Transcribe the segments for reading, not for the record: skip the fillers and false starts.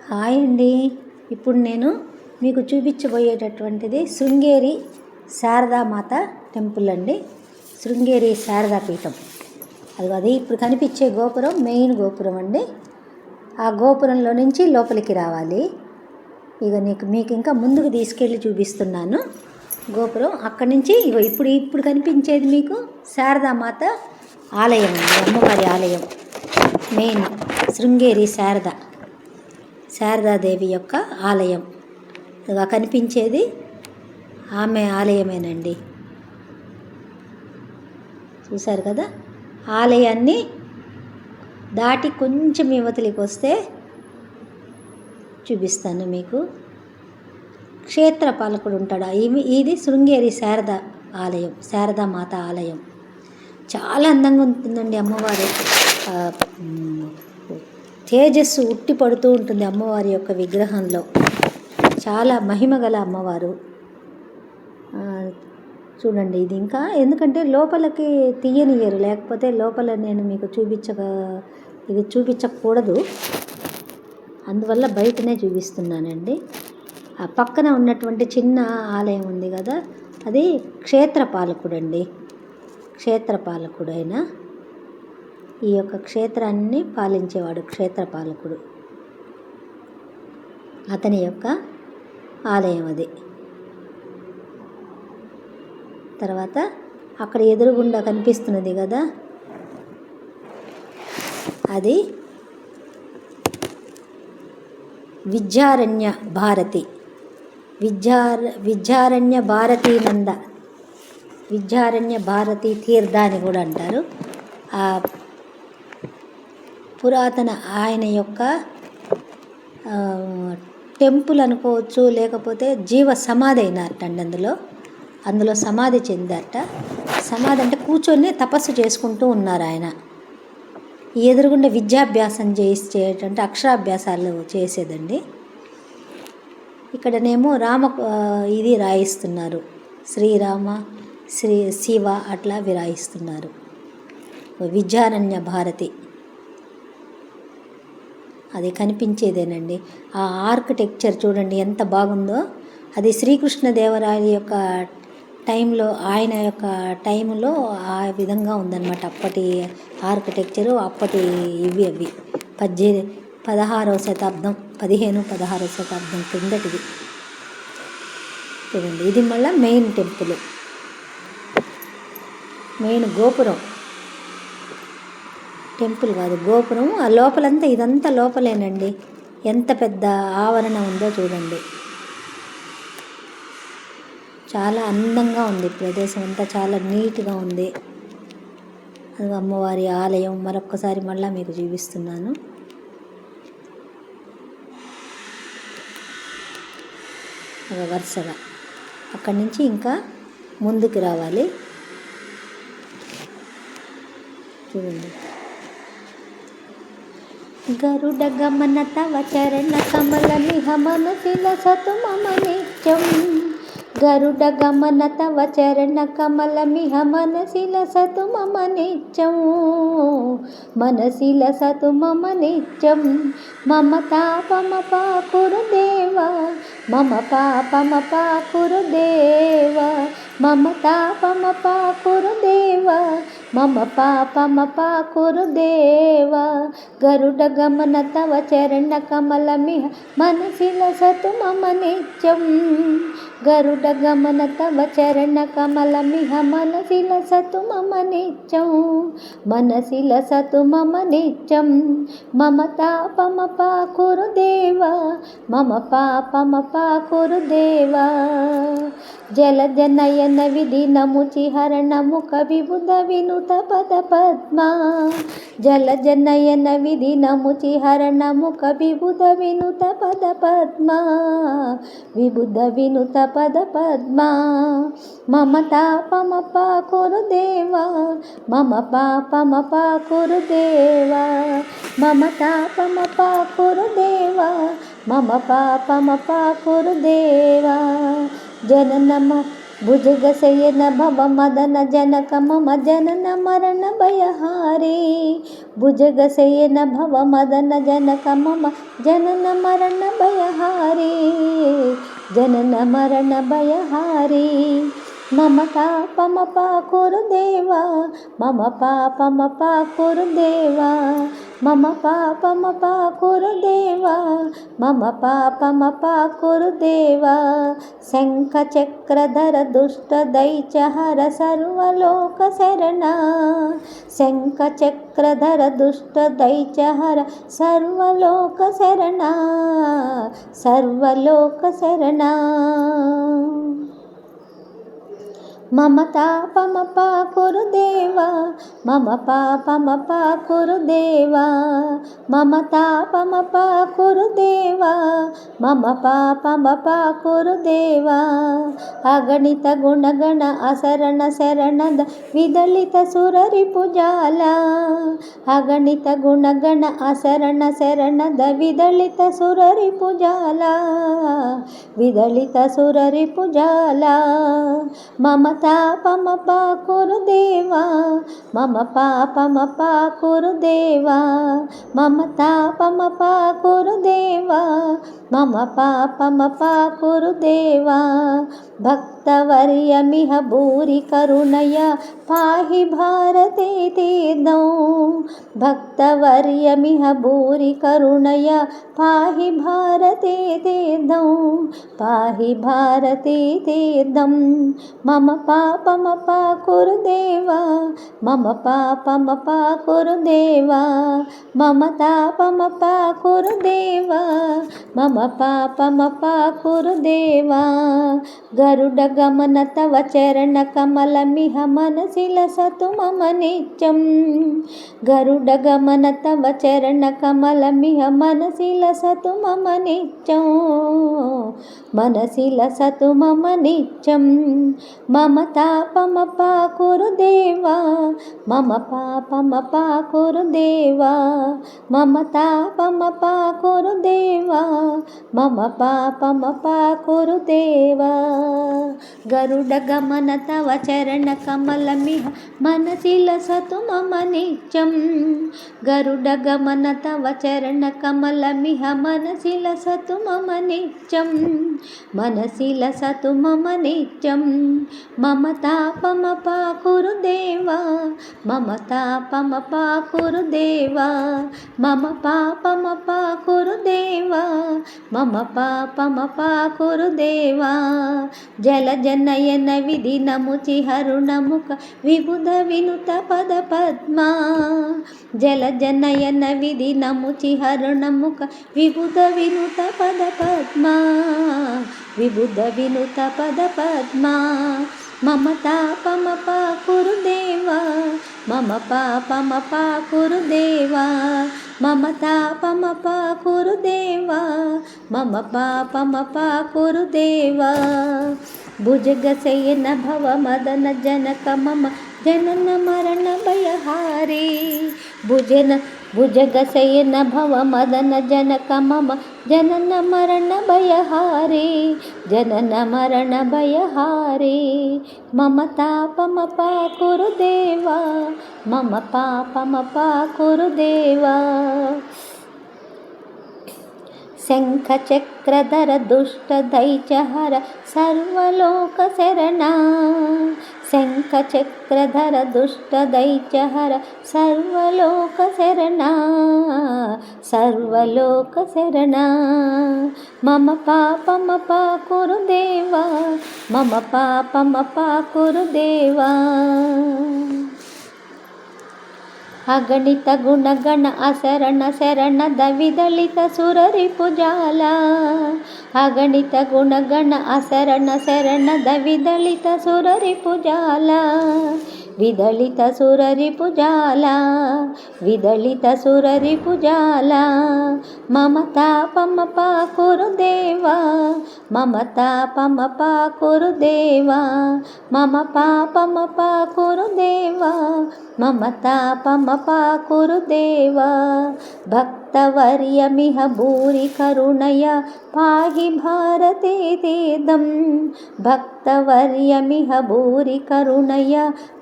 Hi అండి. ఇప్పుడు నేను మీకు చూపించబోయేటటువంటిది శృంగేరి శారదామాత టెంపుల్ అండి. శృంగేరి శారదా పీఠం. అది ఇప్పుడు కనిపించే గోపురం మెయిన్ గోపురం అండి. ఆ గోపురంలో నుంచి లోపలికి రావాలి. ఇక మీకు ఇంకా ముందుకు తీసుకెళ్ళి చూపిస్తున్నాను గోపురం. అక్కడి నుంచి ఇప్పుడు కనిపించేది మీకు శారదామాత ఆలయం అండి, అమ్మవారి ఆలయం. మెయిన్ శృంగేరి శారదాదేవి యొక్క ఆలయం. ఇక కనిపించేది ఆమె ఆలయమేనండి. చూశారు కదా. ఆలయాన్ని దాటి కొంచెం యువతలికి వస్తే చూపిస్తాను మీకు. క్షేత్రపాలకుడు ఉంటాడు. ఇది శృంగేరి ఆలయం, శారదామాత ఆలయం. చాలా అందంగా ఉంటుందండి. అమ్మవారు తేజస్సు ఉట్టి పడుతూ ఉంటుంది అమ్మవారి యొక్క విగ్రహంలో. చాలా మహిమగల అమ్మవారు. చూడండి, ఇది ఇంకా ఎందుకంటే లోపలికి తీయనియరు, లేకపోతే లోపల నేను మీకు చూపించకూడదు, అందువల్ల బయటనే చూపిస్తున్నానండి. ఆ పక్కన ఉన్నటువంటి చిన్న ఆలయం ఉంది కదా, అది క్షేత్రపాలకుడు అండి. క్షేత్రపాలకుడైన ఈ యొక్క క్షేత్రాన్ని పాలించేవాడు క్షేత్రపాలకుడు. అతని యొక్క ఆలయం అది. తర్వాత అక్కడ ఎదురుగుండా కనిపిస్తున్నది కదా, అది విద్యారణ్య భారతి. విద్యారణ్య భారతీ నంద, విద్యారణ్య భారతీ తీర్థ అని కూడా అంటారు. ఆ పురాతన ఆయన యొక్క టెంపుల్ అనుకోవచ్చు, లేకపోతే జీవ సమాధి అయినారటండి. అందులో సమాధి చెందారట. సమాధి అంటే కూర్చొని తపస్సు చేసుకుంటూ ఉన్నారు ఆయన. ఎదురుగుండా విద్యాభ్యాసం చేసేటంటే అక్షరాభ్యాసాలు చేసేదండి. ఇక్కడనేమో ఇది రాయిస్తున్నారు, శ్రీరామ శివ అట్లా విరాయిస్తున్నారు. విద్యారణ్య భారతి అది కనిపించేదేనండి. ఆ ఆర్కిటెక్చర్ చూడండి ఎంత బాగుందో. అది శ్రీకృష్ణదేవరాయ యొక్క టైంలో, ఆయన యొక్క టైంలో ఆ విధంగా ఉందన్నమాట. అప్పటి ఆర్కిటెక్చరు, అప్పటి అవి 16వ శతాబ్దం 16వ శతాబ్దం కిందటిది. చూడండి, ఇది మళ్ళీ మెయిన్ టెంపుల్, మెయిన్ గోపురం. టెంపుల్ కాదు, గోపురం. ఆ లోపలంతా ఇదంతా లోపలేనండి. ఎంత పెద్ద ఆవరణ ఉందో చూడండి. చాలా అందంగా ఉంది ప్రదేశం అంతా, చాలా నీట్గా ఉంది. అది అమ్మవారి ఆలయం. మరొక్కసారి మళ్ళీ మీకు చూపిస్తున్నాను. వరుసగా అక్కడి నుంచి ఇంకా ముందుకు రావాలి. చూడండి, గరుడ గమన తవ చరణ కమల నిహ మనసిల సతు మమ నిత్యం. గరుడ గమన తవ చరణ కమల మిహ మనసిల సతు మమ నిత్యం. మనసిల సతు మమ నిత్యం. మమ తాపమ పాకురు దేవ, మమ పాపమ పాకురు దేవ. మమ తాపమ పాకురు దేవ, మమ పాపమ పాకురు దేవ. గరుడ గమన తవ చరణ కమల మిహ మనసిల సతు మమ నిత్యం. గరుడ గమన తవ చరణ కమల మిహ మనసిల సతు మమ నిత్యం. మనసిల సతు మమ నిత్యం. మమ తాపమ పాకురు దేవ, మమ పాపమ పాకురు దేవ. జలజనయన విధినముచి హరణముఖ విబుధ వినుత పద పద్మ. జలజనయన విధినముచి హరణముఖ విబుధ వినుత పద పద్మ. విబుధ వినుత పద పద్మ. మమ తాపమ పాకురు దేవ, మమ పాపమ పాకురు దేవ. మమ తాపమ పాకురు దేవ, మమ పాపమ పాకురు దేవ. भुजगशयन भवमदन जनक मम जनन मरण भयहारी भुजगशयन भवमदन जनक मम जनन मरण भयहारी जनन मरण भयहारी मम पापमपा कुरुदेवा मम पापमपा कुरुदेवा मम पापमपा कुरुदेवा मम पापमपा कुरुदेवा शङ्खचक्रधर दुष्टदैत्यहर सर्वलोकशरणा शङ्खचक्रधर दुष्टदैत्यहर सर्वलोकशरणा सर्वलोकशरणा मम तापमपा कुरुदेवा मम पापमपा कुरुदेवा मम तापमपा कुरुदेवा मम पापमपा कुरुदेवा अगणित गुणगण असरण शरणद विदलित सुररिपुजाला अगणित गुणगण असरण शरणद विदलित सुररिपुजाला विदलित सुररिपुजाला मम तापमपा कुरुदेवा मम पापमपा कुरुदेवा मम तापमपा कुरुदेवा मम पापमपा कुरुदेवा भक्तवर्यमिह भूरि करुणया पाहि भारते तीर्धौ भक्तवर्यमिह भूरि करुणया पाहि भारते तीर्धौ पाहि भारते तीर्धं मम पापमपा कुरुदेवा मम पापमपा कुरुदेवा मम तापमपा कुरुदेवा मम पापमपा कुरुदेवा गरुडगमन तव चरणकमलमिह मनसि लसतु मम नित्यं गरुडगमन तव चरणकमलमिह मनसि लसतु मम नित्यं मनसि लसतु मम नित्यं मम तापमपा कुरुदेवा मम पापमपा कुरुदेवा मम तापमपा कुरुदेवा मम पापमपा कुरुदेवा गरुडगमन तव चरणकमलमिह मनसि लसतु मम नित्यं गरुडगमन तव चरणकमलमिह मनसि लसतु मम नित्यं मनसि लसतु मम नित्यं मम तापमपा कुरुदेवा मम तापमपा कुरुदेवा मम पापमपा कुरुदेवा मम पापमपा कुरुदेवा जलजनयन विधिनमुचिहरुणमुख विबुध विनुत पद पद्मा जलजनयन विधिनमुचिहरुणमुख विबुध विनुत पद पद्मा विबुध विनुत पद पद्मा मम तापमपा कुरुदेवा मम पापमपा कुरुदेवा मम तापमपा कुरुदेवा मम पापमपा कुरुदेवा भुजगशयन भवमदन जनक मम जनन मरण भयहारी भुजगशयन भवमदन जनक मम जनन मरण भयहारी जनन मरण भयहारी मम तापमपा कुरुदेवा मम पापमपा कुरुदेवा शङ्खचक्रधर दुष्टदैत्यहर सर्वलोकशरणा शङ्खचक्रधर दुष्टदैत्यहर सर्वलोकशरणा सर्वलोकशरणा मम पापमपा कुरुदेवा मम पापमपा कुरुदेवा अगणित गुणगण असरण शरणद विदलित सुररिपुजाला अगणित गुणगण असरण शरणद विदलित सुररिपुजाला विदलित सुररिपुजाला विदलित सुररिपुजाला मम तापमपा कुरुदेवा मम तापमपा कुरुदेवा मम पापमपा कुरुदेवा मम तापमपा कुरुदेवा भक्त భక్తవర్యమిహ భూరి కరుణయ పాహి భారతే తీర్థం భక్తవర్యమిహ భూరి కరుణయ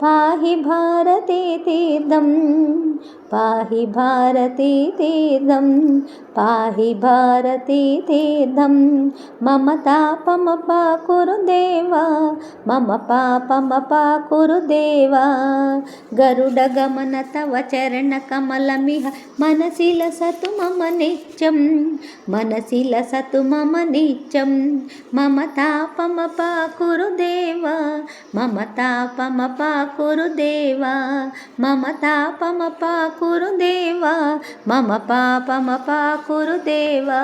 పాహి భారతే తీర్థం పాహి భారతే తీర్థం పాహి భారతే తీర్థం మమ తాపమపాకురు దేవా మమ పాపమపాకురు దేవా గరుడ గమన తవ చరణ కమలమిహ మనసి లసతు మమ నిత్యం మనసి లసతు మమ నిత్యం మమ తాపమపాకురు దేవా మమ తాపమపాకురు దేవా మమ తాపమపాకురు దేవా మమ పాపమపాకురు దేవా.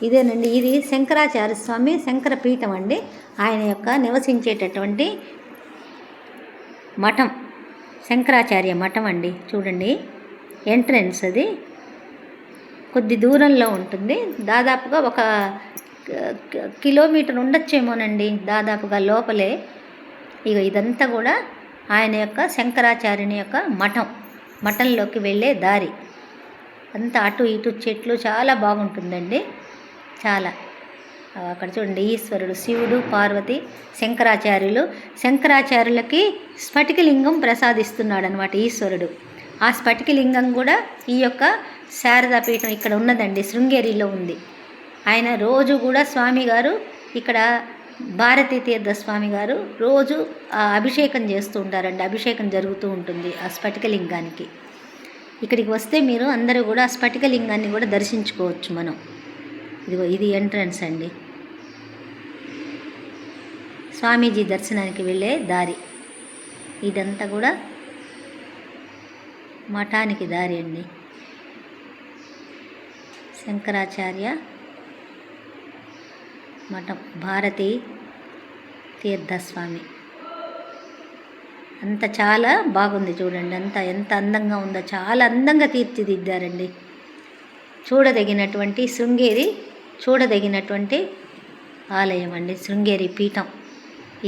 ఇదేనండి, ఇది శంకరాచార్య స్వామి శంకరపీఠం అండి. ఆయన యొక్క నివసించేటటువంటి మఠం శంకరాచార్య మఠం అండి. చూడండి, ఎంట్రన్స్ అది కొద్ది దూరంలో ఉంటుంది. దాదాపుగా ఒక కిలోమీటర్ ఉండొచ్చేమోనండి, దాదాపుగా లోపలే. ఇక ఇదంతా కూడా ఆయన యొక్క శంకరాచార్యుని యొక్క మఠంలోకి వెళ్ళే దారి. అంతా అటు ఇటు చెట్లు చాలా బాగుంటుందండి, చాలా. అక్కడ చూడండి, ఈశ్వరుడు, శివుడు, పార్వతి, శంకరాచార్యులకి స్ఫటికలింగం ప్రసాదిస్తున్నాడు అనమాట ఈశ్వరుడు. ఆ స్ఫటికలింగం కూడా ఈ యొక్క శారదాపీఠం ఇక్కడ ఉన్నదండి, శృంగేరిలో ఉంది. ఆయన రోజు కూడా స్వామిగారు ఇక్కడ భారతీ తీర్థ స్వామి గారు రోజు అభిషేకం చేస్తూ ఉంటారండి. అభిషేకం జరుగుతూ ఉంటుంది ఆ స్ఫటికలింగానికి. ఇక్కడికి వస్తే మీరు అందరూ కూడా ఆ స్ఫటికలింగాన్ని కూడా దర్శించుకోవచ్చు మనం. ఇదిగో ఇది ఎంట్రన్స్ అండి, స్వామీజీ దర్శనానికి వెళ్ళే దారి. ఇదంతా కూడా మఠానికి దారి అండి. శంకరాచార్య మఠం, భారతీ తీర్థస్వామి. అంత చాలా బాగుంది చూడండి, ఎంత అందంగా ఉందో, చాలా అందంగా తీర్చిదిద్దారండి. చూడదగినటువంటి శృంగేరి చూడదగినటువంటి ఆలయం అండి, శృంగేరి పీఠం.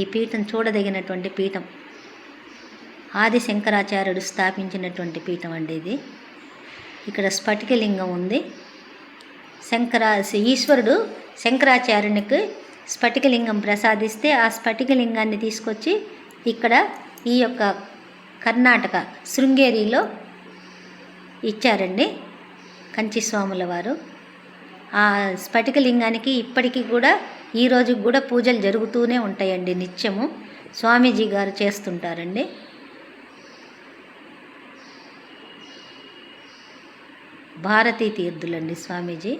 ఈ పీఠం చూడదగినటువంటి పీఠం, ఆది శంకరాచార్యుడు స్థాపించినటువంటి పీఠం అండి ఇది. ఇక్కడ స్ఫటికలింగం ఉంది. ఈశ్వరుడు శంకరాచార్యునికి స్ఫటికలింగం ప్రసాదిస్తే ఆ స్ఫటికలింగాన్ని తీసుకొచ్చి ఇక్కడ ఈ యొక్క కర్ణాటక శృంగేరిలో ఇచ్చారండి కంచిస్వాముల వారు. ఆ స్ఫటికలింగానికి ఇప్పటికీ కూడా ఈ రోజుకి కూడా పూజలు జరుగుతూనే ఉంటాయండి, నిత్యము స్వామీజీ గారు చేస్తుంటారండి. భారతీ తీర్థులండి స్వామీజీ.